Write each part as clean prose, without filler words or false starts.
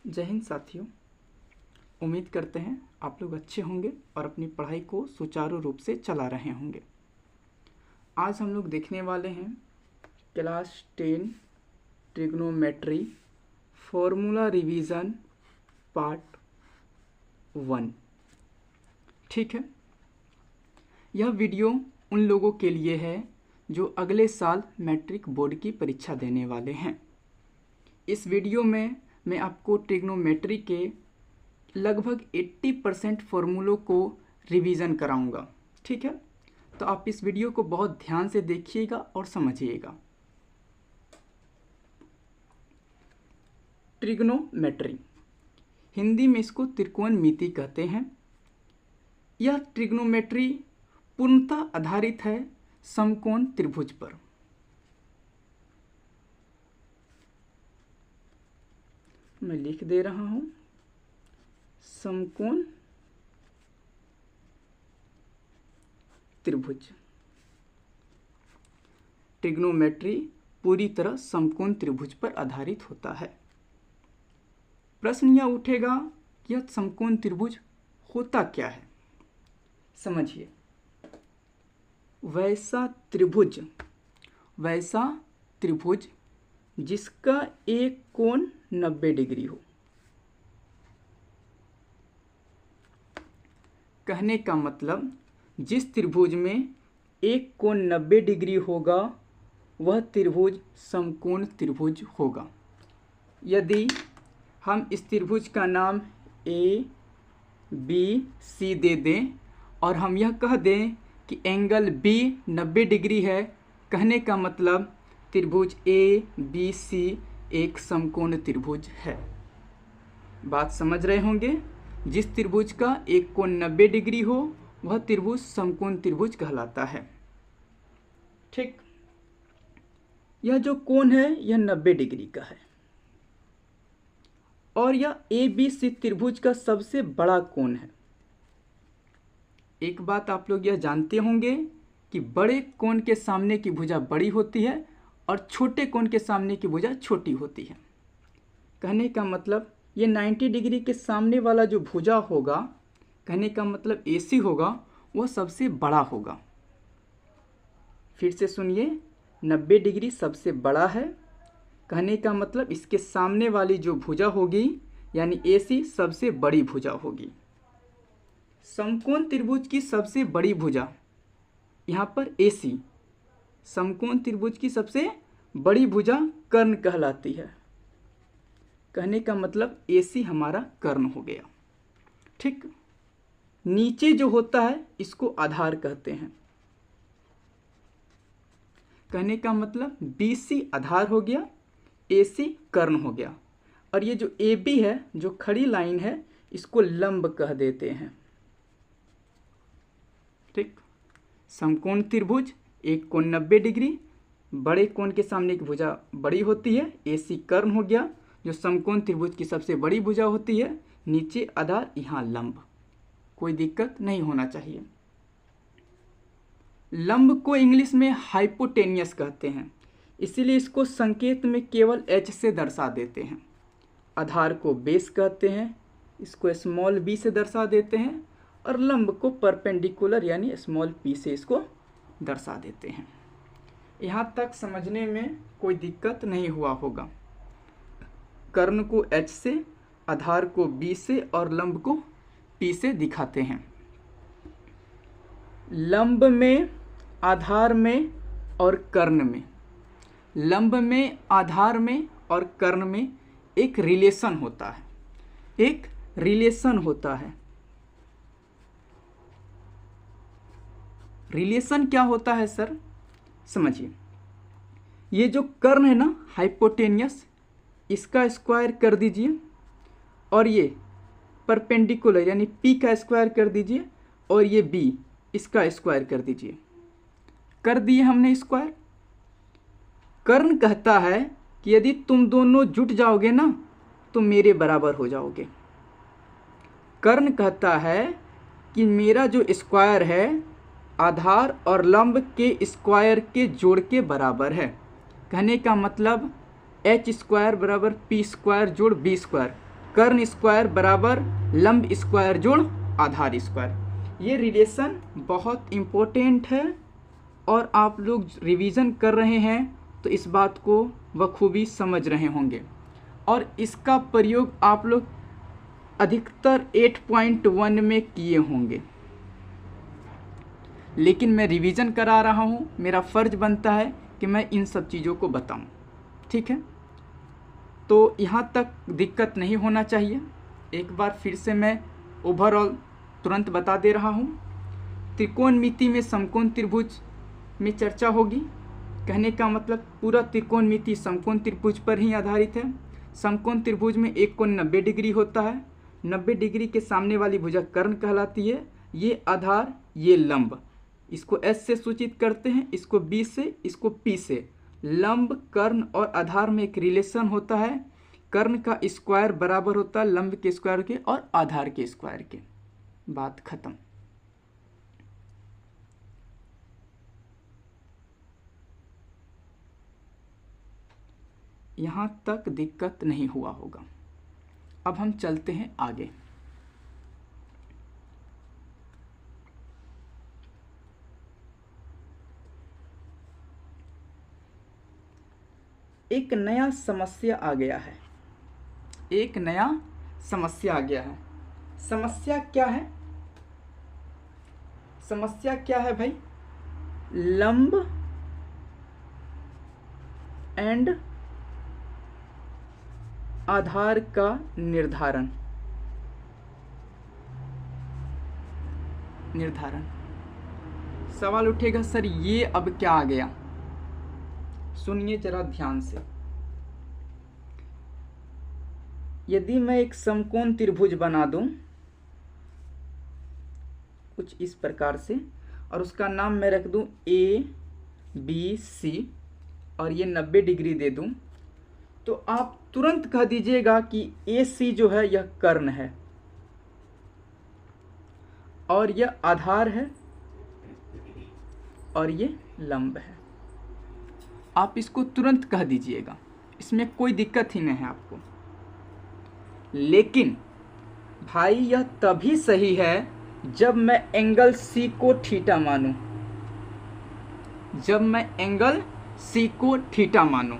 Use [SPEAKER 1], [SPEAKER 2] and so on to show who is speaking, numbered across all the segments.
[SPEAKER 1] जय हिंद साथियों। उम्मीद करते हैं आप लोग अच्छे होंगे और अपनी पढ़ाई को सुचारू रूप से चला रहे होंगे। आज हम लोग देखने वाले हैं class 10 trigonometry formula revision part 1। ठीक है, यह वीडियो उन लोगों के लिए है जो अगले साल मैट्रिक बोर्ड की परीक्षा देने वाले हैं। इस वीडियो में मैं आपको ट्रिग्नोमेट्री के लगभग 80% फॉर्मूलों को रिवीजन कराऊंगा। ठीक है, तो आप इस वीडियो को बहुत ध्यान से देखिएगा और समझिएगा। ट्रिग्नोमेट्री, हिंदी में इसको त्रिकोणमिति कहते हैं। यह ट्रिग्नोमेट्री पूर्णतः आधारित है समकोण त्रिभुज पर। मैं लिख दे रहा हूं, समकोण त्रिभुज। ट्रिग्नोमेट्री पूरी तरह समकोण त्रिभुज पर आधारित होता है। प्रश्न यह उठेगा कि यह समकोण त्रिभुज होता क्या है। समझिए, वैसा त्रिभुज जिसका एक कोण 90 डिग्री हो। कहने का मतलब जिस त्रिभुज में एक कोण 90 डिग्री होगा वह त्रिभुज समकोण त्रिभुज होगा। यदि हम इस त्रिभुज का नाम ए बी सी दे दें और हम यह कह दें कि एंगल बी 90 डिग्री है, कहने का मतलब त्रिभुज ए बी सी एक समकोण त्रिभुज है। बात समझ रहे होंगे। जिस त्रिभुज का एक कोण 90 डिग्री हो वह त्रिभुज समकोण त्रिभुज कहलाता है। ठीक, यह जो कोण है यह 90 डिग्री का है और यह ए बी सी त्रिभुज का सबसे बड़ा कोण है। एक बात आप लोग यह जानते होंगे कि बड़े कोण के सामने की भुजा बड़ी होती है और छोटे कोण के सामने की भुजा छोटी होती है। कहने का मतलब ये 90 डिग्री के सामने वाला जो भुजा होगा, कहने का मतलब AC होगा, वह सबसे बड़ा होगा। फिर से सुनिए, 90 डिग्री सबसे बड़ा है, कहने का मतलब इसके सामने वाली जो भुजा होगी यानी AC सबसे बड़ी भुजा होगी। समकोण त्रिभुज की सबसे बड़ी भुजा यहाँ पर AC, समकोण त्रिभुज की सबसे बड़ी भुजा कर्ण कहलाती है। कहने का मतलब AC हमारा कर्ण हो गया। ठीक, नीचे जो होता है इसको आधार कहते हैं। कहने का मतलब BC आधार हो गया, AC कर्ण हो गया और ये जो AB है, जो खड़ी लाइन है, इसको लंब कह देते हैं। ठीक, समकोण त्रिभुज एक कोण 90 डिग्री, बड़े कोण के सामने की भुजा बड़ी होती है, AC कर्ण हो गया, जो समकोण त्रिभुज की सबसे बड़ी भुजा होती है, नीचे आधार, यहाँ लंब। कोई दिक्कत नहीं होना चाहिए। लंब को इंग्लिश में हाइपोटेनियस कहते हैं, इसीलिए इसको संकेत में केवल H से दर्शा देते हैं। आधार को बेस कहते हैं, इसको स्मॉल b से दर्शा देते हैं और लंब को परपेंडिकुलर यानी स्मॉल p से इसको दर्शा देते हैं। यहाँ तक समझने में कोई दिक्कत नहीं हुआ होगा। कर्ण को H से, आधार को B से और लंब को P से दिखाते हैं। लंब में, आधार में और कर्ण में, लंब में, आधार में और कर्ण में एक रिलेशन होता है। एक रिलेशन होता है। रिलेशन क्या होता है सर? समझिए, ये जो कर्ण है ना हाइपोटेनियस, इसका स्क्वायर कर दीजिए और ये परपेंडिकुलर यानी P का स्क्वायर कर दीजिए और ये B, इसका स्क्वायर कर दीजिए। कर दिए हमने स्क्वायर। कर्ण कहता है कि यदि तुम दोनों जुट जाओगे ना तो मेरे बराबर हो जाओगे। कर्ण कहता है कि मेरा जो स्क्वायर है आधार और लंब के स्क्वायर के जोड़ के बराबर है। कहने का मतलब H स्क्वायर बराबर P स्क्वायर जोड़ B स्क्वायर, कर्ण स्क्वायर बराबर लंब स्क्वायर जोड़ आधार स्क्वायर। ये रिलेशन बहुत इम्पोर्टेंट है और आप लोग रिवीजन कर रहे हैं तो इस बात को बखूबी समझ रहे होंगे और इसका प्रयोग आप लोग अधिकतर 8.1 में किए होंगे, लेकिन मैं रिवीजन करा रहा हूँ, मेरा फ़र्ज बनता है कि मैं इन सब चीज़ों को बताऊँ। ठीक है, तो यहाँ तक दिक्कत नहीं होना चाहिए। एक बार फिर से मैं ओवरऑल तुरंत बता दे रहा हूँ। त्रिकोणमिति में समकोण त्रिभुज में चर्चा होगी। कहने का मतलब पूरा त्रिकोणमिति समकोण त्रिभुज पर ही आधारित है। समकोण त्रिभुज में एक कोण 90 डिग्री होता है। 90 डिग्री के सामने वाली भुजा कर्ण कहलाती है। ये आधार, ये लंब, इसको S से सूचित करते हैं, इसको B से, इसको P से। लंब, कर्ण और आधार में एक रिलेशन होता है। कर्ण का स्क्वायर बराबर होता है लंब के स्क्वायर के और आधार के स्क्वायर के। बात खत्म। यहाँ तक दिक्कत नहीं हुआ होगा। अब हम चलते हैं आगे। एक नया समस्या आ गया है। एक नया समस्या आ गया है। समस्या क्या है? समस्या क्या है भाई? लंब एंड आधार का निर्धारण। सवाल उठेगा, सर ये अब क्या आ गया? सुनिए जरा ध्यान से। यदि मैं एक समकोण त्रिभुज बना दूं कुछ इस प्रकार से और उसका नाम मैं रख दूं ABC और ये 90 डिग्री दे दूं, तो आप तुरंत कह दीजिएगा कि AC जो है यह कर्ण है और यह आधार है और ये लंब है। आप इसको तुरंत कह दीजिएगा, इसमें कोई दिक्कत ही नहीं है आपको। लेकिन भाई यह तभी सही है जब मैं एंगल C को थीटा मानूं। जब मैं एंगल C को थीटा मानूं,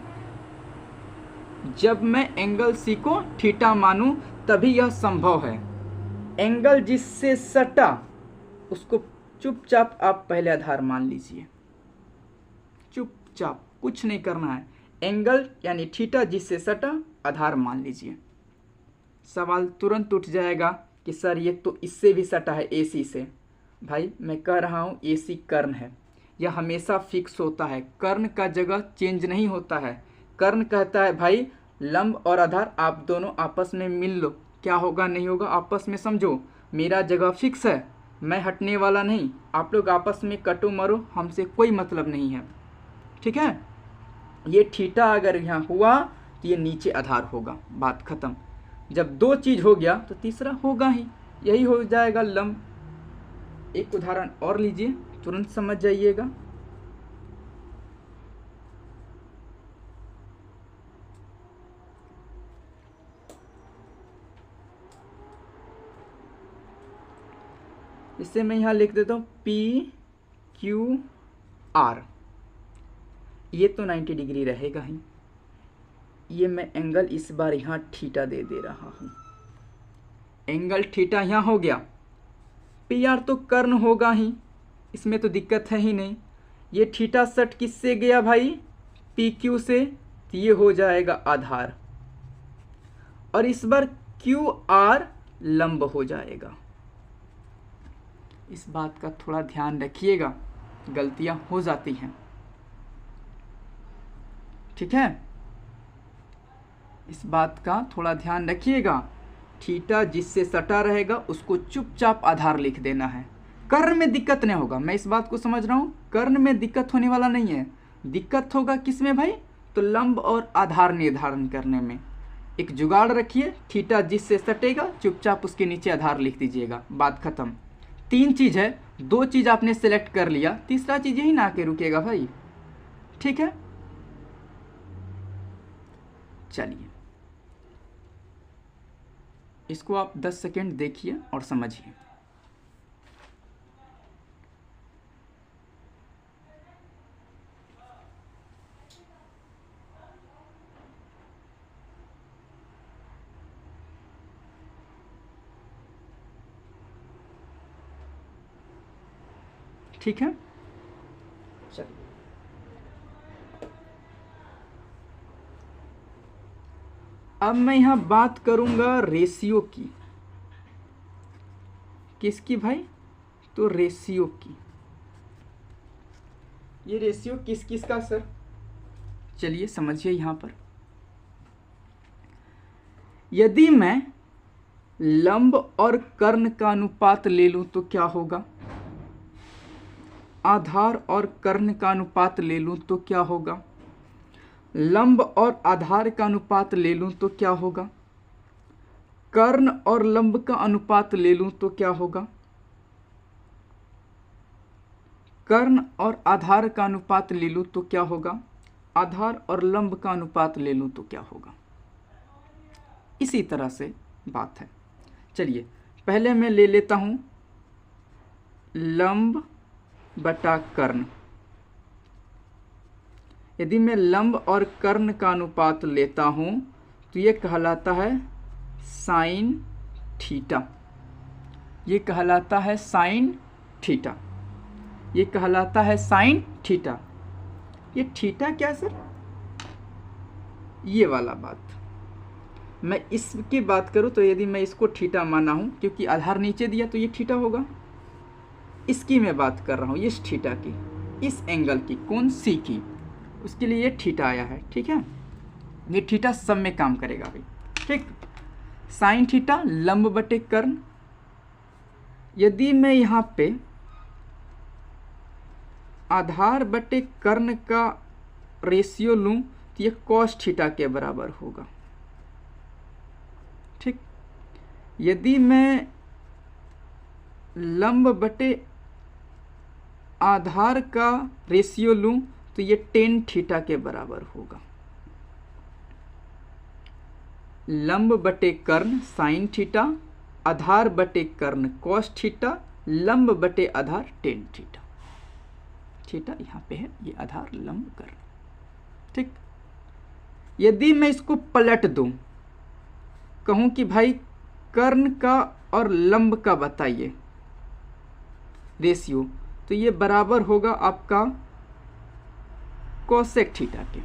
[SPEAKER 1] जब मैं एंगल C को थीटा मानूं तभी यह संभव है। एंगल जिससे सटा उसको चुपचाप आप पहले आधार मान लीजिए। चुपचाप, कुछ नहीं करना है। एंगल यानी थीटा जिससे सटा आधार मान लीजिए। सवाल तुरंत उठ जाएगा कि सर ये तो इससे भी सटा है AC से। भाई मैं कह रहा हूँ AC कर्ण है, यह हमेशा फिक्स होता है। कर्ण का जगह चेंज नहीं होता है। कर्ण कहता है भाई लंब और आधार आप दोनों आपस में मिल लो, क्या होगा नहीं होगा आपस में समझो। मेरा जगह फिक्स है, मैं हटने वाला नहीं। आप लोग आपस में कटो मरो, हमसे कोई मतलब नहीं है। ठीक है, ये थीटा अगर यहाँ हुआ तो ये नीचे आधार होगा। बात खत्म। जब दो चीज़ हो गया तो तीसरा होगा ही, यही हो जाएगा लंब। एक उदाहरण और लीजिए, तुरंत समझ जाइएगा। इससे मैं यहाँ लिख देता हूँ PQR। ये तो 90 डिग्री रहेगा ही। ये मैं एंगल इस बार यहाँ थीटा दे रहा हूँ। एंगल थीटा यहाँ हो गया। PR तो कर्ण होगा ही, इसमें तो दिक्कत है ही नहीं। ये थीटा सट किससे गया भाई? PQ से, तो ये हो जाएगा आधार। और इस बार QR लंब हो जाएगा। इस बात का थोड़ा ध्यान रखिएगा, गलतियां हो जाती हैं। ठीक है, इस बात का थोड़ा ध्यान रखिएगा। थीटा जिससे सटा रहेगा उसको चुपचाप आधार लिख देना है। कर्ण में दिक्कत नहीं होगा, मैं इस बात को समझ रहा हूँ। कर्ण में दिक्कत होने वाला नहीं है। दिक्कत होगा किस में भाई? तो लंब और आधार निर्धारण करने में। एक जुगाड़ रखिए, थीटा जिससे सटेगा चुपचाप उसके नीचे आधार लिख दीजिएगा। बात खत्म। 3 चीज़ है, 2 चीज़ आपने सेलेक्ट कर लिया, तीसरा चीज़ यही ना आके रुकेगा भाई। ठीक है, चलिए इसको आप 10 सेकेंड देखिए और समझिए। ठीक है, चलिए अब मैं यहाँ बात करूँगा रेशियो की। किसकी भाई? तो रेशियो की। ये रेशियो किस किस का सर? चलिए समझिए यहाँ पर। यदि मैं लंब और कर्ण का अनुपात ले लूँ तो क्या होगा? आधार और कर्ण का अनुपात ले लूँ तो क्या होगा? लंब और आधार का अनुपात ले लूँ तो क्या होगा? कर्ण और लंब का अनुपात ले लूँ तो क्या होगा? कर्ण और आधार का अनुपात ले लूँ तो क्या होगा? आधार और लंब का अनुपात ले लूँ तो क्या होगा? इसी तरह से बात है। चलिए पहले मैं ले लेता हूँ लंब बटा कर्ण। यदि मैं लंब और कर्ण का अनुपात लेता हूँ तो ये कहलाता है साइन थीटा। ये कहलाता है साइन थीटा। ये कहलाता है साइन थीटा। ये थीटा क्या सर? ये वाला बात। मैं इसकी बात करूँ तो यदि मैं इसको थीटा माना हूँ क्योंकि आधार नीचे दिया तो ये थीटा होगा। इसकी मैं बात कर रहा हूँ, इस थीटा की, इस एंगल की, कौन सी की, उसके लिए ये थीटा आया है। ठीक है, ये थीटा सब में काम करेगा भाई। ठीक, साइन थीटा लंब बटे कर्ण। यदि मैं यहाँ पे आधार बटे कर्ण का रेशियो लूँ तो ये कॉस थीटा के बराबर होगा। ठीक, यदि मैं लंब बटे आधार का रेशियो लूँ तो ये टेन थीटा के बराबर होगा। लंब बटे कर्ण साइन थीटा, आधार बटे कर्ण कॉस थीटा, लंब बटे आधार टेन थीटा। थीटा यहाँ पे है, ये आधार लंब कर्ण। ठीक, यदि मैं इसको पलट दूं, कहूं कि भाई कर्ण का और लंब का बताइए रेशियो, तो ये बराबर होगा आपका कोसेक थीटा के।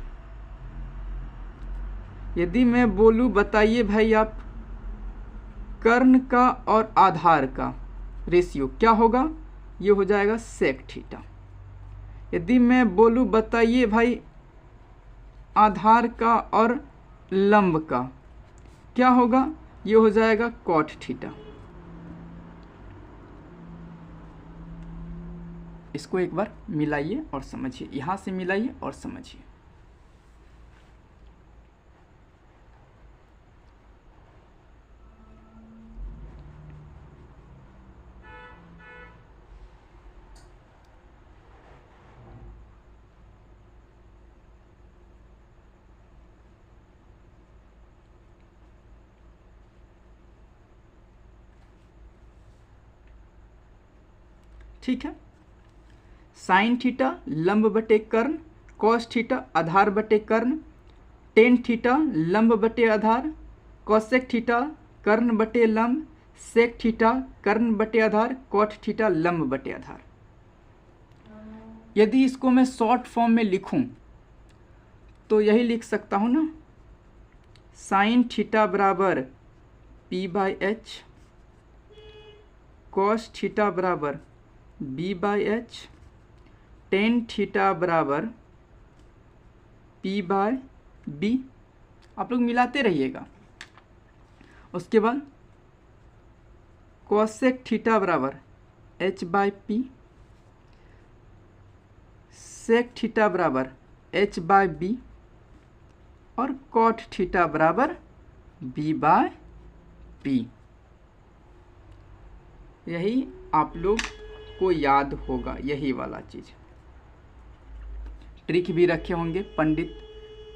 [SPEAKER 1] यदि मैं बोलूं बताइए भाई आप कर्ण का और आधार का रेशियो क्या होगा, ये हो जाएगा सेक थीटा। यदि मैं बोलूं बताइए भाई आधार का और लंब का क्या होगा, ये हो जाएगा कॉट थीटा। इसको एक बार मिलाइए और समझिए, यहाँ से मिलाइए और समझिए। ठीक है, साइन थीटा लंब बटे कर्ण, कॉस थीटा आधार बटे कर्ण, टेन थीटा लंब बटे आधार, कॉसेक थीटा कर्ण बटे लंब, सेक थीटा कर्ण बटे आधार, कॉट थीटा लंब बटे आधार। यदि इसको मैं शॉर्ट फॉर्म में लिखूं तो यही लिख सकता हूं ना, साइन थीटा बराबर P by H, cos theta बराबर B by H, tan theta बराबर पी बाय बी। आप लोग मिलाते रहिएगा। उसके बाद कोसेक थीटा बराबर H by P, sec theta बराबर एच बाय बी और कॉट थीटा बराबर बी बाय पी। यही आप लोग को याद होगा, यही वाला चीज़। ट्रिक भी रखे होंगे पंडित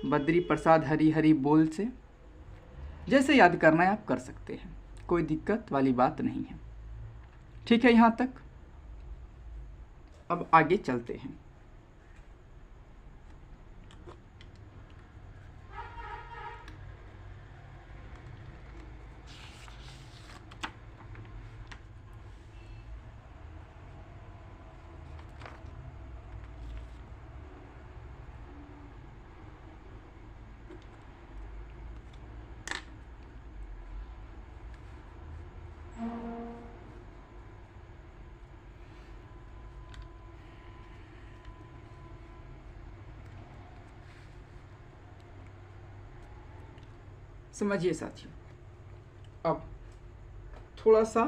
[SPEAKER 1] बद्री प्रसाद हरी हरी बोल से, जैसे याद करना है आप कर सकते हैं, कोई दिक्कत वाली बात नहीं है। ठीक है यहाँ तक। अब आगे चलते हैं। समझिए साथियों, अब थोड़ा सा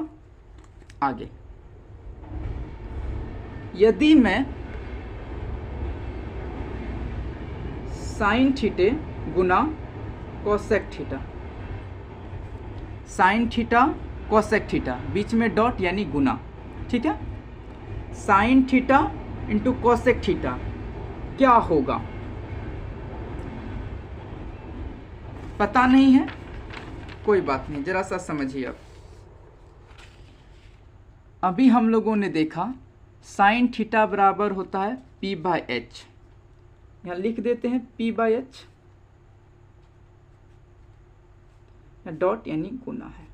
[SPEAKER 1] आगे, यदि मैं साइन थीटे गुना cosec theta, sine theta cosec theta, बीच में डॉट यानी गुना, ठीक है, sine theta into cosec theta क्या होगा पता नहीं है, कोई बात नहीं, जरा सा समझिए। अब अभी हम लोगों ने देखा साइन थीटा बराबर होता है P बाय एच, यहाँ लिख देते हैं P बाय एच, डॉट यानी गुना है,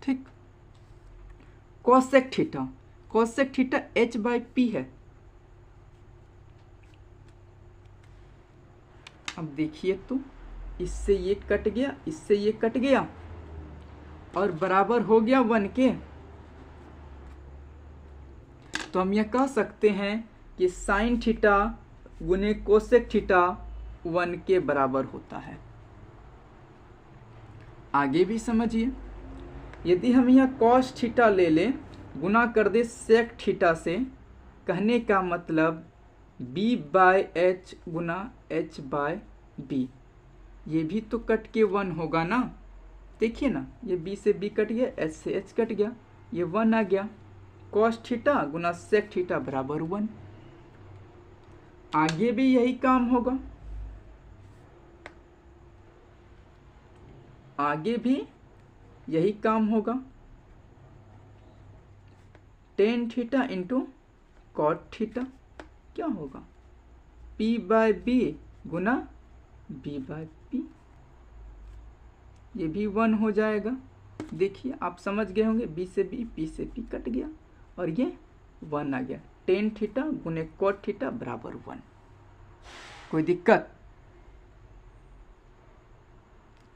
[SPEAKER 1] ठीक। Cosec theta, cosec theta H by P है। अब देखिए तो इससे ये कट गया, इससे ये कट गया और बराबर हो गया 1 के। तो हम यह कह सकते हैं कि साइन थीटा गुने कोसेक थीटा 1 के बराबर होता है। आगे भी समझिए, यदि हम यह कॉस थीटा ले लें, गुना कर दे सेक थीटा से, कहने का मतलब b बाय एच गुना h बाय बी, ये भी तो कट के 1 होगा ना। देखिए ना, ये b से b कट गया, h से h कट गया, ये 1 आ गया। कॉस थीटा गुना सेक थीटा बराबर 1। आगे भी यही काम होगा, आगे भी यही काम होगा। Tan theta into cot theta क्या होगा, p बाय बी गुना b बाय पी, ये भी 1 हो जाएगा। देखिए आप समझ गए होंगे, b से b, p से p कट गया और ये 1 आ गया। टेन थीटा गुने कॉट थीटा बराबर 1। कोई दिक्कत?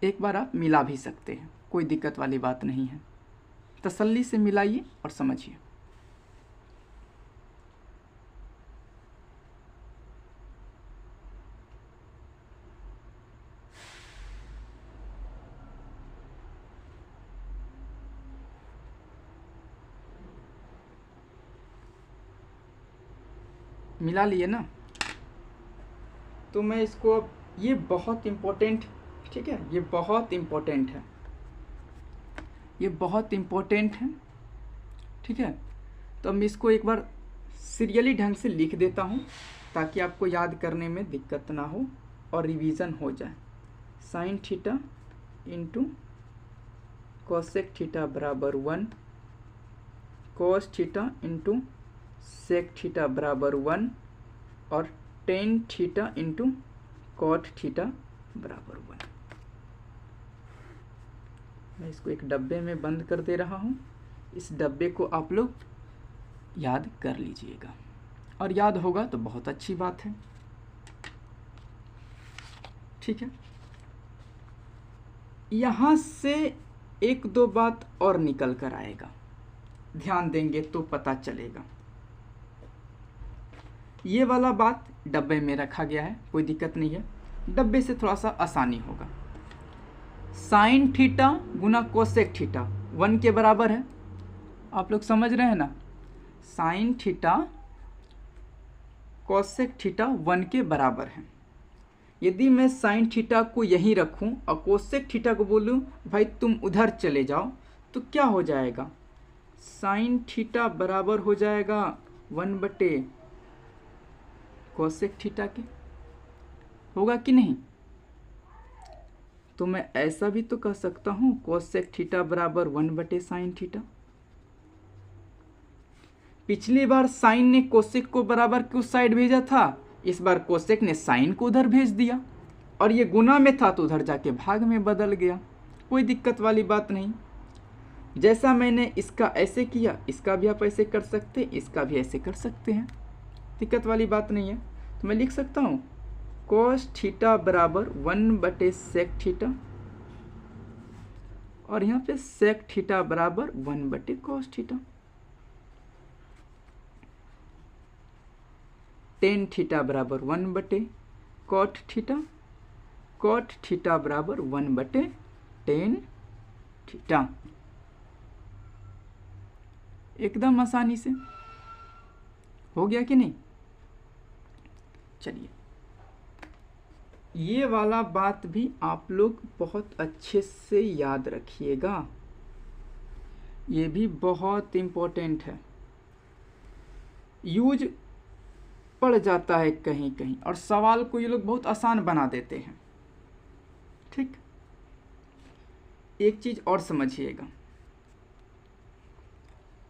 [SPEAKER 1] एक बार आप मिला भी सकते हैं, कोई दिक्कत वाली बात नहीं है। तसल्ली से मिलाइए और समझिए। मिला लिए ना, तो मैं इसको अब, ये बहुत इम्पोर्टेंट, ठीक है, ये बहुत इम्पोर्टेंट है, ये बहुत इम्पोर्टेंट है, ठीक है। तो मैं इसको एक बार सीरियली ढंग से लिख देता हूँ ताकि आपको याद करने में दिक्कत ना हो और रिवीजन हो जाए। Sine theta into cosec theta बराबर 1, cos theta into sec theta बराबर 1 और tan theta into cot theta बराबर 1। मैं इसको एक डब्बे में बंद कर दे रहा हूँ, इस डब्बे को आप लोग याद कर लीजिएगा, और याद होगा तो बहुत अच्छी बात है, ठीक है। यहाँ से एक दो बात और निकल कर आएगा, ध्यान देंगे तो पता चलेगा। ये वाला बात डब्बे में रखा गया है, कोई दिक्कत नहीं है, डब्बे से थोड़ा सा आसानी होगा। साइन थीटा गुना कोसेक थीटा 1 के बराबर है, आप लोग समझ रहे हैं ना। साइन थीटा कोसेक थीटा 1 के बराबर है। यदि मैं साइन थीटा को यहीं रखूं और कोसेक थीटा को बोलूं भाई तुम उधर चले जाओ, तो क्या हो जाएगा, साइन थीटा बराबर हो जाएगा 1 बटे कोसेक थीटा के, होगा कि नहीं। तो मैं ऐसा भी तो कह सकता हूँ कोसेक थीटा बराबर 1/sin थीटा। पिछली बार साइन ने कोसेक को बराबर की उस साइड भेजा था, इस बार कोसेक ने साइन को उधर भेज दिया, और ये गुना में था तो उधर जाके भाग में बदल गया। कोई दिक्कत वाली बात नहीं। जैसा मैंने इसका ऐसे किया, इसका भी आप ऐसे कर सकते, इसका भी ऐसे कर सकते हैं, दिक्कत वाली बात नहीं है। तो मैं लिख सकता हूँ cos थीटा बराबर 1/sec थीटा, और यहाँ पे sec थीटा बराबर 1/cos थीटा। tan थीटा बराबर 1/cot थीटा, cot थीटा बराबर 1/tan थीटा। एकदम आसानी से हो गया कि नहीं। चलिए, ये वाला बात भी आप लोग बहुत अच्छे से याद रखिएगा, ये भी बहुत इम्पोर्टेंट है, यूज पड़ जाता है कहीं कहीं, और सवाल को ये लोग बहुत आसान बना देते हैं। ठीक, एक चीज और समझिएगा,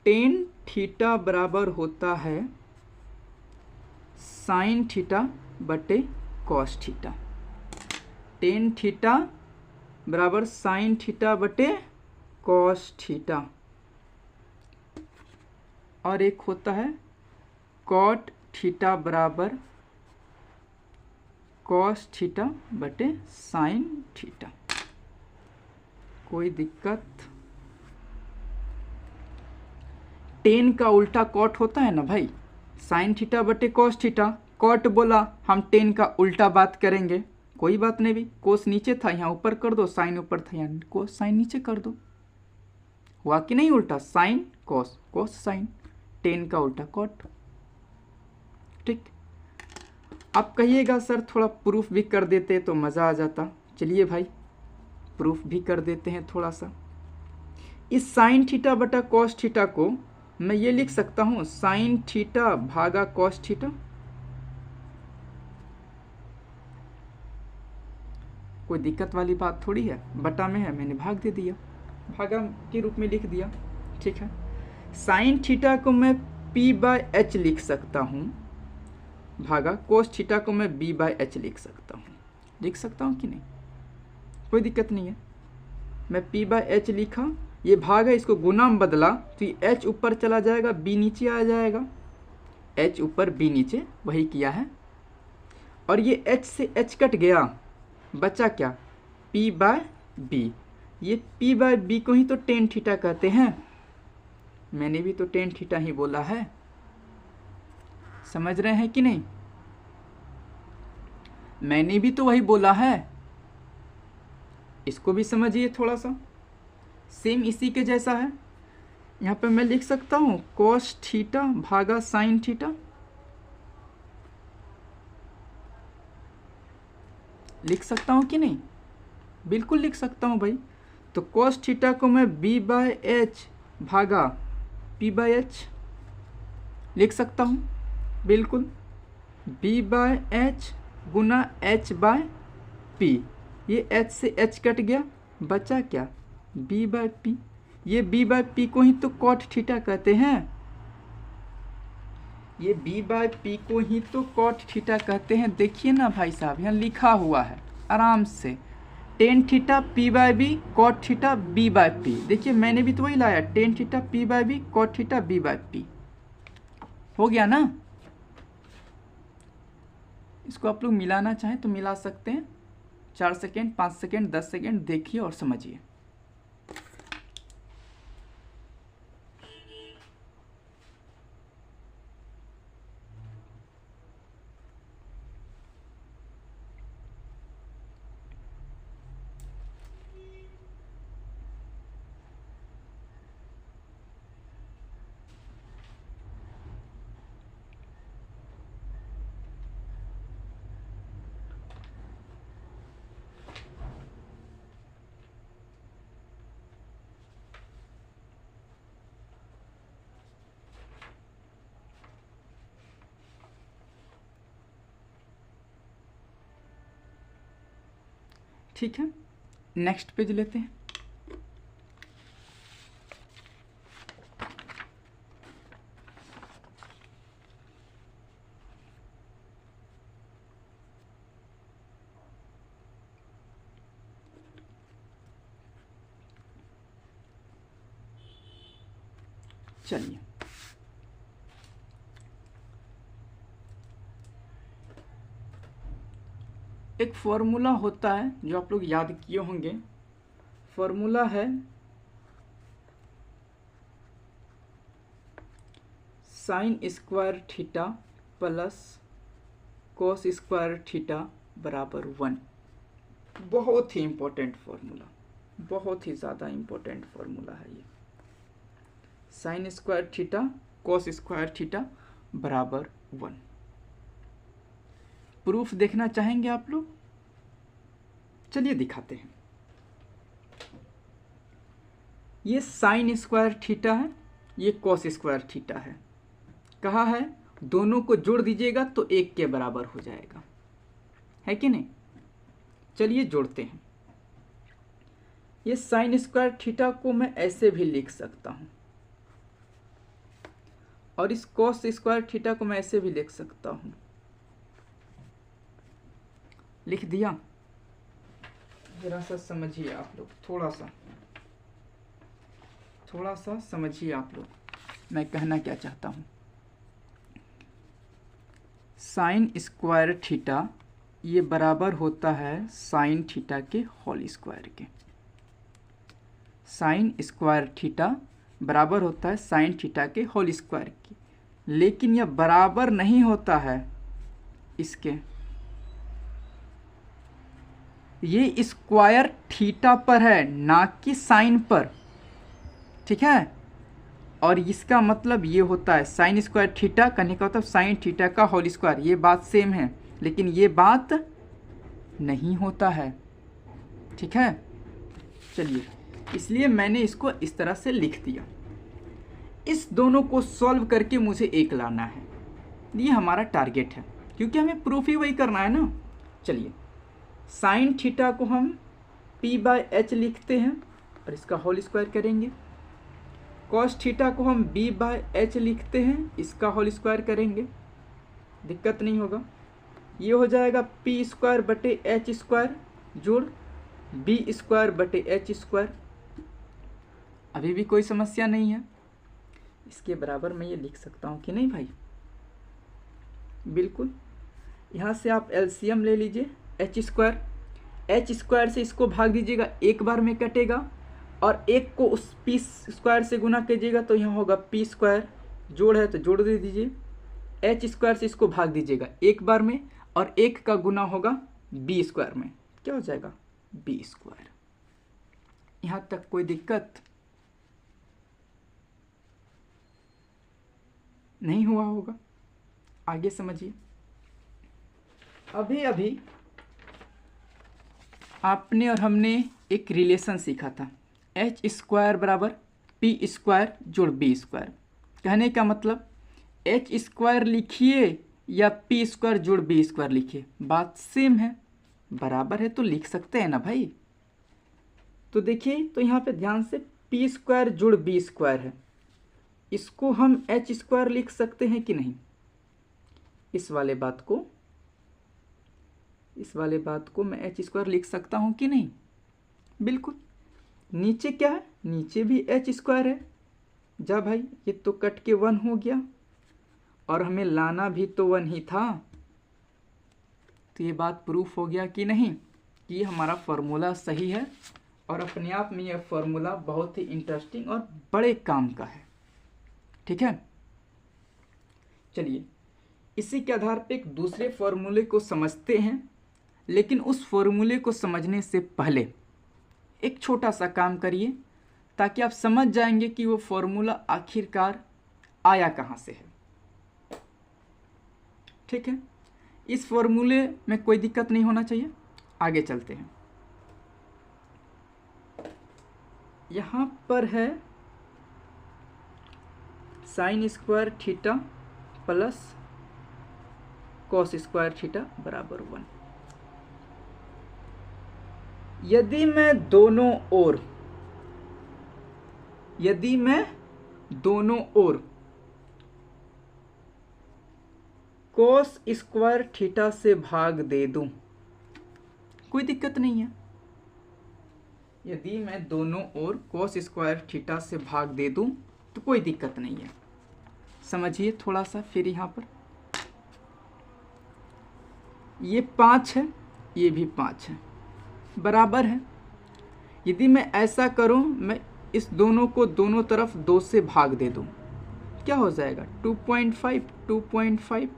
[SPEAKER 1] tan थीटा बराबर होता है sin थीटा बटे cos थीटा। tan थीटा बराबर sin थीटा बटे cos थीटा, और एक होता है cot थीटा बराबर cos थीटा बटे sin थीटा। कोई दिक्कत। टेन का उल्टा कॉट होता है ना भाई, sin थीटा बटे cos थीटा, कॉट बोला, हम टेन का उल्टा बात करेंगे, कोई बात नहीं भी, कोस नीचे था यहाँ ऊपर कर दो, साइन ऊपर था यहाँ कोस साइन नीचे कर दो, हुआ कि नहीं उल्टा, साइन कोस, कोस साइन, टेन का उल्टा कॉट। ठीक, आप कहिएगा सर थोड़ा प्रूफ भी कर देते तो मज़ा आ जाता। चलिए भाई, प्रूफ भी कर देते हैं थोड़ा सा। इस साइन थीटा बटा कॉस थीटा को मैं ये लिख सकता हूँ साइन थीटा भागा कॉस थीटा। कोई दिक्कत वाली बात थोड़ी है, बटा में है, मैंने भाग दे दिया, भागा के रूप में लिख दिया। ठीक है, साइन थीटा को मैं p/h लिख सकता हूँ, भागा कोस थीटा को मैं b/h लिख सकता हूँ। लिख सकता हूँ कि नहीं, कोई दिक्कत नहीं है। मैं p/h लिखा, ये भाग है, इसको गुना में बदला तो ये h ऊपर चला जाएगा, b नीचे आ जाएगा, h ऊपर b नीचे, वही किया है। और ये h से h कट गया, बचा क्या, p/b। ये p/b को ही तो tan थीटा कहते हैं, मैंने भी तो tan थीटा ही बोला है, समझ रहे हैं कि नहीं, मैंने भी तो वही बोला है। इसको भी समझिए थोड़ा सा, सेम इसी के जैसा है। यहाँ पे मैं लिख सकता हूँ cos थीटा भागा sin थीटा, लिख सकता हूँ कि नहीं, बिल्कुल लिख सकता हूँ भाई। तो cos थीटा को मैं b/h भागा p/h लिख सकता हूँ, बिल्कुल, b/h गुना h/p, ये h से h कट गया, बचा क्या, b/p। ये b/p को ही तो cot थीटा कहते हैं, ये b/p को ही तो cot थीटा कहते हैं। देखिए ना भाई साहब, यहाँ लिखा हुआ है आराम से, tan theta p/b cot theta b/p। देखिए मैंने भी तो वही लाया, tan theta p/b cot theta b/p, हो गया ना। इसको आप लोग मिलाना चाहें तो मिला सकते हैं, 4 सेकेंड 5 सेकेंड 10 सेकेंड देखिए और समझिए। ठीक है, नेक्स्ट पेज लेते हैं। चलिए, एक फॉर्मूला होता है जो आप लोग याद किए होंगे। फॉर्मूला है sine square theta plus cos square theta बराबर 1। बहुत ही इम्पोर्टेंट फॉर्मूला, बहुत ही ज़्यादा इम्पोर्टेंट फॉर्मूला है ये। Sine square theta cos square theta बराबर 1। प्रूफ देखना चाहेंगे आप लोग? चलिए दिखाते हैं। ये साइन स्क्वायर थीटा है, ये कोस स्क्वायर थीटा है। कहा है दोनों को जोड़ दीजिएगा तो 1 के बराबर हो जाएगा, है कि नहीं? चलिए जोड़ते हैं। ये साइन स्क्वायर थीटा को मैं ऐसे भी लिख सकता हूं और इस कोस स्क्वायर थीटा को मैं ऐसे भी लिख सकता हूं। लिख दिया। जरा सा समझिए आप लोग, थोड़ा सा समझिए आप लोग, मैं कहना क्या चाहता हूं। साइन स्क्वायर थीटा ये बराबर होता है साइन थीटा के होल स्क्वायर के। साइन स्क्वायर थीटा बराबर होता है साइन थीटा के होल स्क्वायर की, लेकिन यह बराबर नहीं होता है इसके। ये स्क्वायर थीटा पर है ना कि साइन पर, ठीक है? और इसका मतलब ये होता है साइन स्क्वायर थीटा करने का मतलब साइन थीटा का होल स्क्वायर। ये बात सेम है, लेकिन ये बात नहीं होता है, ठीक है? चलिए, इसलिए मैंने इसको इस तरह से लिख दिया। इस दोनों को सॉल्व करके मुझे 1 लाना है, ये हमारा टारगेट है, क्योंकि हमें प्रूफ ही वही करना है ना। चलिए, साइन थीटा को हम p/h लिखते हैं और इसका होल स्क्वायर करेंगे। कॉस थीटा को हम b/h लिखते हैं, इसका होल स्क्वायर करेंगे, दिक्कत नहीं होगा। ये हो जाएगा p²/h² जोड़ b²/h²। अभी भी कोई समस्या नहीं है। इसके बराबर मैं ये लिख सकता हूँ कि नहीं भाई? बिल्कुल। यहाँ से आप एलसीएम ले लीजिए, h² से इसको भाग दीजिएगा, 1 बार में कटेगा, और 1 को उस p² से गुना कीजिएगा तो यहाँ होगा p², जोड़ है तो जोड़ दे दीजिए। h² से इसको भाग दीजिएगा 1 बार में, और 1 का गुना होगा b² में, क्या हो जाएगा? b²। यहाँ तक कोई दिक्कत नहीं हुआ होगा? आगे समझिए। अभी आपने और हमने एक रिलेशन सीखा था, h² बराबर p² जोड़ b²। कहने का मतलब h² लिखिए या p² जोड़ b² लिखिए, बात सेम है, बराबर है तो लिख सकते हैं ना भाई। तो देखिए, तो यहाँ पे ध्यान से p² जोड़ b² है, इसको हम h² लिख सकते हैं कि नहीं? इस वाले बात को मैं h² लिख सकता हूँ कि नहीं? बिल्कुल। नीचे क्या है? नीचे भी h² है। जा भाई, ये तो कट के 1 हो गया, और हमें लाना भी तो 1 ही था। तो ये बात प्रूफ हो गया कि नहीं कि हमारा फॉर्मूला सही है, और अपने आप में यह फॉर्मूला बहुत ही इंटरेस्टिंग और बड़े काम का है, ठीक है? चलिए, इसी के आधार पे एक दूसरे फॉर्मूले को समझते हैं, लेकिन उस फॉर्मूले को समझने से पहले एक छोटा सा काम करिए, ताकि आप समझ जाएंगे कि वो फॉर्मूला आखिरकार आया कहाँ से है, ठीक है? इस फॉर्मूले में कोई दिक्कत नहीं होना चाहिए। आगे चलते हैं। यहाँ पर है sine square theta plus cos square theta बराबर 1। यदि मैं दोनों ओर कोस स्क्वायर थीटा से भाग दे दूं, कोई दिक्कत नहीं है। यदि मैं दोनों ओर कोस स्क्वायर थीटा से भाग दे दूं तो कोई दिक्कत नहीं है। समझिए थोड़ा सा फिर यहाँ पर, ये 5 है, ये भी 5 है, बराबर है। यदि मैं ऐसा करूं, मैं इस दोनों को दोनों तरफ 2 से भाग दे दूं, क्या हो जाएगा 2.5।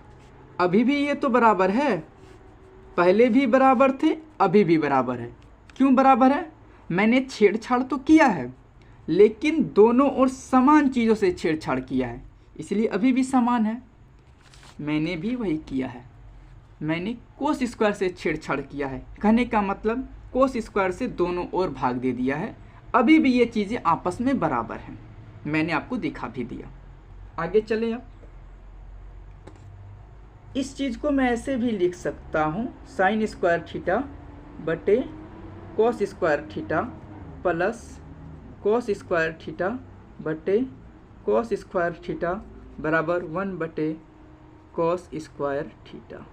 [SPEAKER 1] अभी भी ये तो बराबर है, पहले भी बराबर थे, अभी भी बराबर है। क्यों बराबर है? मैंने छेड़छाड़ तो किया है, लेकिन दोनों ओर समान चीज़ों से छेड़छाड़ किया है, इसलिए अभी भी समान है। मैंने भी वही किया है, मैंने कोस स्क्वायर से छेड़छाड़ किया है। कहने का मतलब कोस स्क्वायर से दोनों ओर भाग दे दिया है, अभी भी ये चीज़ें आपस में बराबर हैं। मैंने आपको दिखा भी दिया। आगे चले अब, इस चीज़ को मैं ऐसे भी लिख सकता हूँ, साइन स्क्वायर थीटा बटे cos square theta plus cos square theta बटे कोस स्क्वायर थीटा बराबर 1 बटे कोस स्क्वायर थीटा।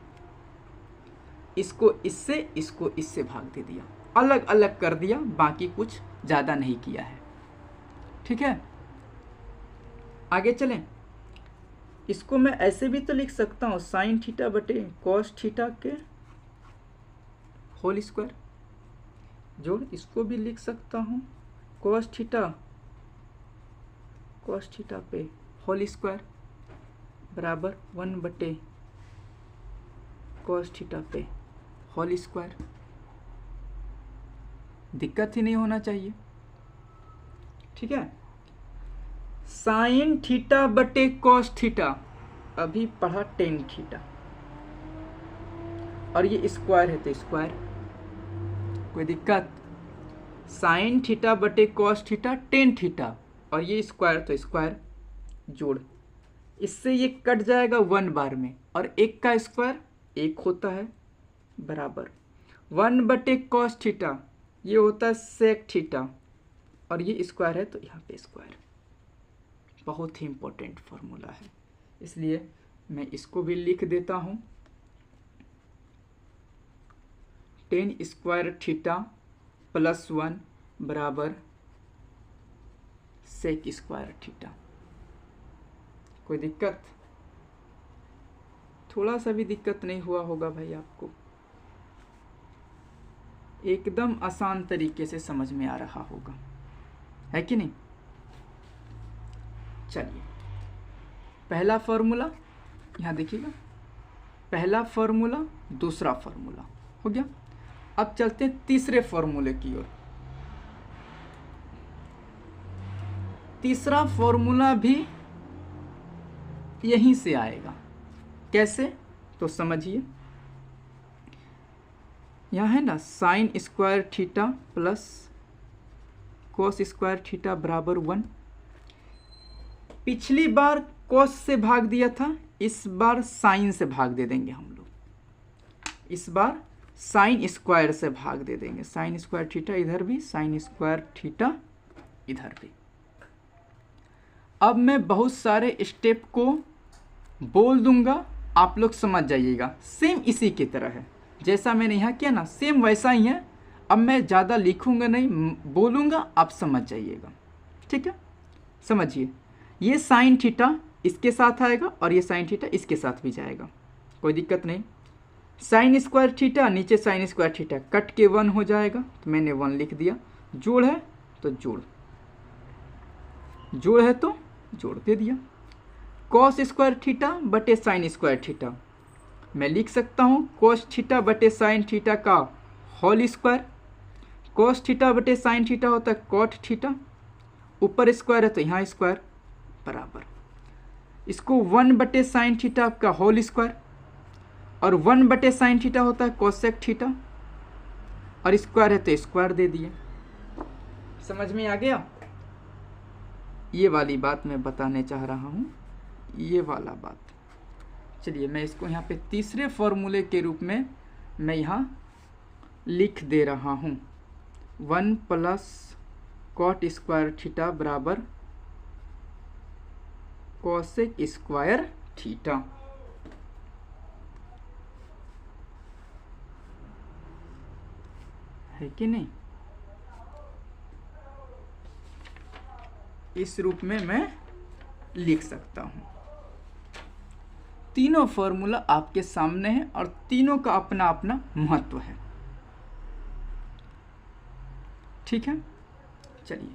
[SPEAKER 1] इसको इससे भाग दे दिया, अलग अलग कर दिया, बाकी कुछ ज़्यादा नहीं किया है। ठीक है, आगे चलें। इसको मैं ऐसे भी तो लिख सकता हूँ, साइन थीटा बटे कॉस थीटा के होल स्क्वायर जोड़, इसको भी लिख सकता हूँ कॉस थीटा पे होल स्क्वायर बराबर 1 बटे कॉस थीटा पे होल स्क्वायर। दिक्कत ही नहीं होना चाहिए। ठीक है, साइन थीटा बटे कॉस थीटा, अभी पढ़ा टेन थीटा, और ये स्क्वायर है तो स्क्वायर, कोई दिक्कत। साइन थीटा बटे कॉस थीटा टेन थीटा, और ये स्क्वायर तो स्क्वायर, जोड़, इससे ये कट जाएगा 1 बार में, और 1 का स्क्वायर 1 होता है बराबर 1 बटे कॉस थीटा, ये होता है सेक थीटा, और ये स्क्वायर है तो यहाँ पे स्क्वायर। बहुत ही इम्पोर्टेंट फॉर्मूला है, इसलिए मैं इसको भी लिख देता हूँ, टेन स्क्वायर थीटा प्लस 1 बराबर सेक स्क्वायर थीटा। कोई दिक्कत? थोड़ा सा भी दिक्कत नहीं हुआ होगा भाई आपको? एकदम आसान तरीके से समझ में आ रहा होगा, है कि नहीं? चलिए, पहला फॉर्मूला यहाँ देखिएगा, पहला फॉर्मूला, दूसरा फॉर्मूला हो गया। अब चलते हैं तीसरे फॉर्मूले की ओर। तीसरा फॉर्मूला भी यहीं से आएगा। कैसे? तो समझिए, यहाँ है ना sine square theta plus cos square theta बराबर 1। पिछली बार कोस से भाग दिया था, इस बार साइन से भाग दे देंगे हम लोग। इस बार साइन स्क्वायर से भाग दे देंगे, साइन स्क्वायर थीटा इधर भी, साइन स्क्वायर थीटा इधर भी। अब मैं बहुत सारे स्टेप को बोल दूंगा, आप लोग समझ जाइएगा। सेम इसी की तरह है, जैसा मैंने यहाँ किया ना, सेम वैसा ही है। अब मैं ज़्यादा लिखूंगा नहीं, बोलूँगा, आप समझ जाइएगा। ठीक है, समझिए, ये साइन थीटा इसके साथ आएगा और ये साइन थीटा इसके साथ भी जाएगा, कोई दिक्कत नहीं। साइन स्क्वायर थीटा नीचे साइन स्क्वायर थीटा कट के 1 हो जाएगा, तो मैंने 1 लिख दिया। जोड़ है तो जोड़, जोड़ है तो जोड़ दे दिया। कॉस स्क्वायर थीटा बटे साइन स्क्वायर थीटा, मैं लिख सकता हूँ कॉस थीटा बटे साइन थीटा का होल स्क्वायर। कॉस थीटा बटे साइन थीटा होता है कॉट थीटा, ऊपर स्क्वायर है तो यहाँ स्क्वायर बराबर। इसको 1 बटे साइन थीटा का होल स्क्वायर, और 1 बटे साइन थीटा होता है कोसेक थीटा, और स्क्वायर है तो स्क्वायर दे दिए। समझ में आ गया? ये वाली बात मैं बताने चाह रहा हूँ, ये वाला बात। चलिए, मैं इसको यहाँ पे तीसरे फॉर्मूले के रूप में मैं यहाँ लिख दे रहा हूँ। 1 प्लस कॉट स्क्वायर थीटा बराबर कोसेक स्क्वायर थीटा। है कि नहीं? इस रूप में मैं लिख सकता हूं। तीनों फॉर्मूला आपके सामने है और तीनों का अपना अपना महत्व है। ठीक है, चलिए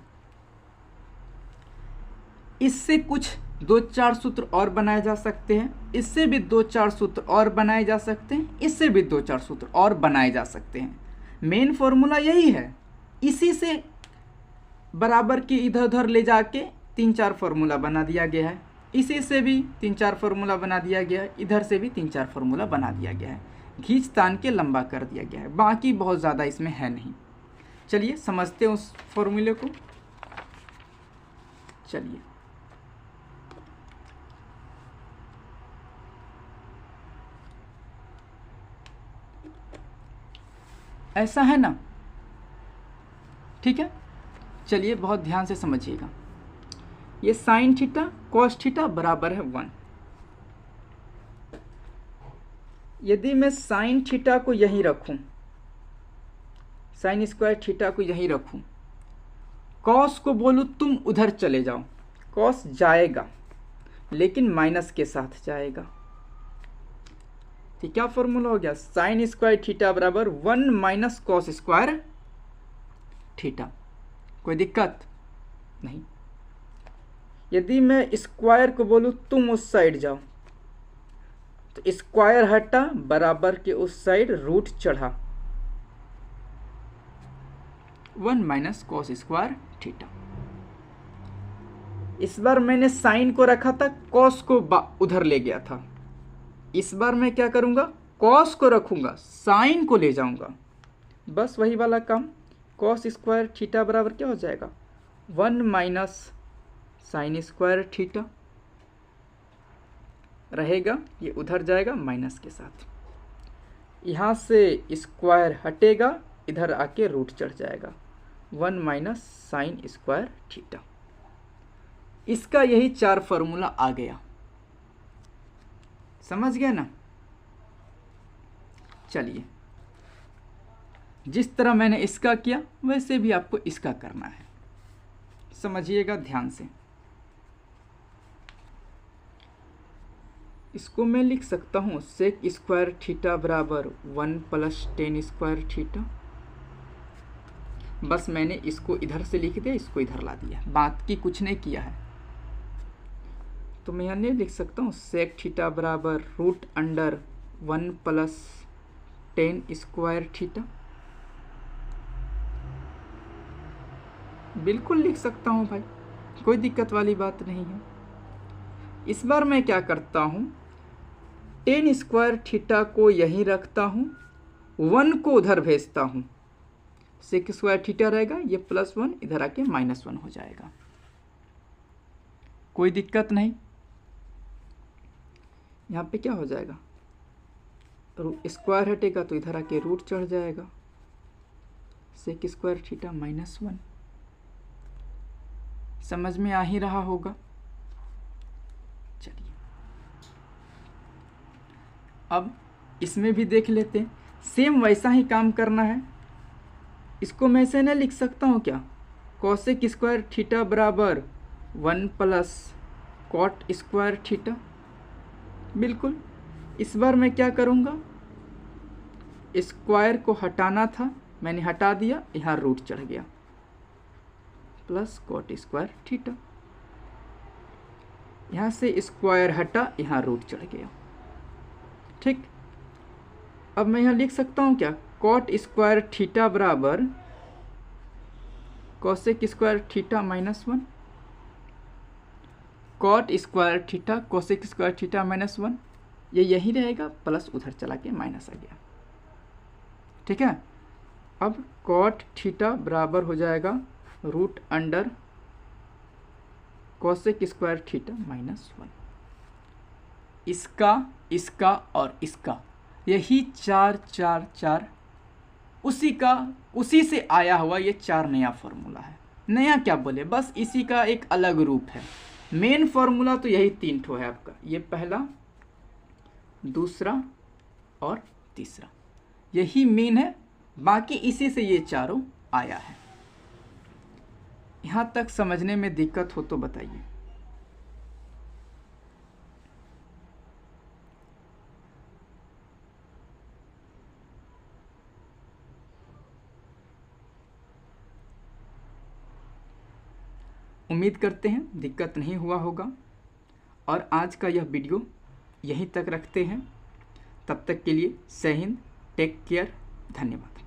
[SPEAKER 1] इससे कुछ 2-4 सूत्र और बनाए जा सकते हैं, इससे भी 2-4 सूत्र और बनाए जा सकते हैं, इससे भी 2-4 सूत्र और बनाए जा सकते हैं। मेन फॉर्मूला यही है, इसी से बराबर की इधर उधर ले जाके 3-4 फार्मूला बना दिया गया है, इसी से भी 3-4 फार्मूला बना दिया गया है, इधर से भी 3-4 फार्मूला बना दिया गया है, खींच तान के लंबा कर दिया गया है। बाकी बहुत ज़्यादा इसमें है नहीं। चलिए समझते हैं उस फॉर्मूले को। चलिए ऐसा है ना, ठीक है। चलिए बहुत ध्यान से समझिएगा, ये साइन थीटा कॉस थीटा बराबर है 1। यदि मैं साइन थीटा को यहीं रखूं, साइन स्क्वायर थीटा को यहीं रखूं, कॉस को बोलूं तुम उधर चले जाओ, कॉस जाएगा लेकिन माइनस के साथ जाएगा। तो क्या फॉर्मूला हो गया, साइन स्क्वायर थीटा बराबर 1 माइनस कॉस स्क्वायर थीटा। कोई दिक्कत नहीं। यदि मैं स्क्वायर को बोलूं तुम उस साइड जाओ, तो स्क्वायर हटा, बराबर के उस साइड रूट चढ़ा, 1 माइनस कॉस स्क्वायर थीटा। इस बार मैंने साइन को रखा था, कॉस को उधर ले गया था। इस बार मैं क्या करूंगा, कॉस को रखूंगा, साइन को ले जाऊंगा, बस वही वाला काम। कॉस स्क्वायर थीटा बराबर क्या हो जाएगा, 1 माइनस साइन स्क्वायर थीटा रहेगा, ये उधर जाएगा माइनस के साथ, यहाँ से स्क्वायर हटेगा, इधर आके रूट चढ़ जाएगा, 1 माइनस साइन स्क्वायर थीटा। इसका यही 4 फॉर्मूला आ गया, समझ गया ना। चलिए जिस तरह मैंने इसका किया वैसे भी आपको इसका करना है, समझिएगा ध्यान से। इसको मैं लिख सकता हूँ सेक स्क्वायर थीटा बराबर 1 प्लस टेन स्क्वायर थीटा। बस मैंने इसको इधर से लिख दिया, इसको इधर ला दिया, बात की कुछ नहीं किया है। तो मैं यहाँ लिख सकता हूँ सेक थीटा बराबर root under 1 plus tan square theta. बिल्कुल लिख सकता हूँ भाई, कोई दिक्कत वाली बात नहीं है। इस बार मैं क्या करता हूँ, टेन स्क्वायर थीटा को यहीं रखता हूँ, 1 को उधर भेजता हूँ, सेक स्क्वायर थीटा रहेगा, ये +1 इधर आके -1 हो जाएगा, कोई दिक्कत नहीं। यहाँ पे क्या हो जाएगा, स्क्वायर हटेगा तो इधर आके रूट चढ़ जाएगा, सेक स्क्वायर थीटा -1। समझ में आ ही रहा होगा। चलिए अब इसमें भी देख लेते हैं, सेम वैसा ही काम करना है। इसको मैं ऐसे नहीं लिख सकता हूँ क्या, कोसेक स्क्वायर थीटा बराबर 1 प्लस कॉट स्क्वायर थीटा। बिल्कुल, इस बार मैं क्या करूँगा, स्क्वायर को हटाना था, मैंने हटा दिया, यहाँ रूट चढ़ गया, प्लस कॉट स्क्वायर थीटा। यहाँ से स्क्वायर हटा, यहाँ रूट चढ़ गया, ठीक। अब मैं यहाँ लिख सकता हूँ क्या, कॉट स्क्वायर थीटा बराबर cosec square theta -1, cot square theta cosec square theta -1, ये यही रहेगा, प्लस उधर चला के माइनस आ गया, ठीक है। अब कॉट थीटा बराबर हो जाएगा root under cosec square theta -1। इसका, इसका और इसका, यही 4 4 4 उसी से आया हुआ ये 4 नया फार्मूला है। नया क्या बोले, बस इसी का एक अलग रूप है। मेन फार्मूला तो यही 3 ठो है आपका, ये पहला, दूसरा और तीसरा, यही मेन है। बाकी इसी से ये चारों आया है। यहाँ तक समझने में दिक्कत हो तो बताइए। उम्मीद करते हैं दिक्कत नहीं हुआ होगा। और आज का यह वीडियो यहीं तक रखते हैं। तब तक के लिए जय हिंद, टेक केयर, धन्यवाद।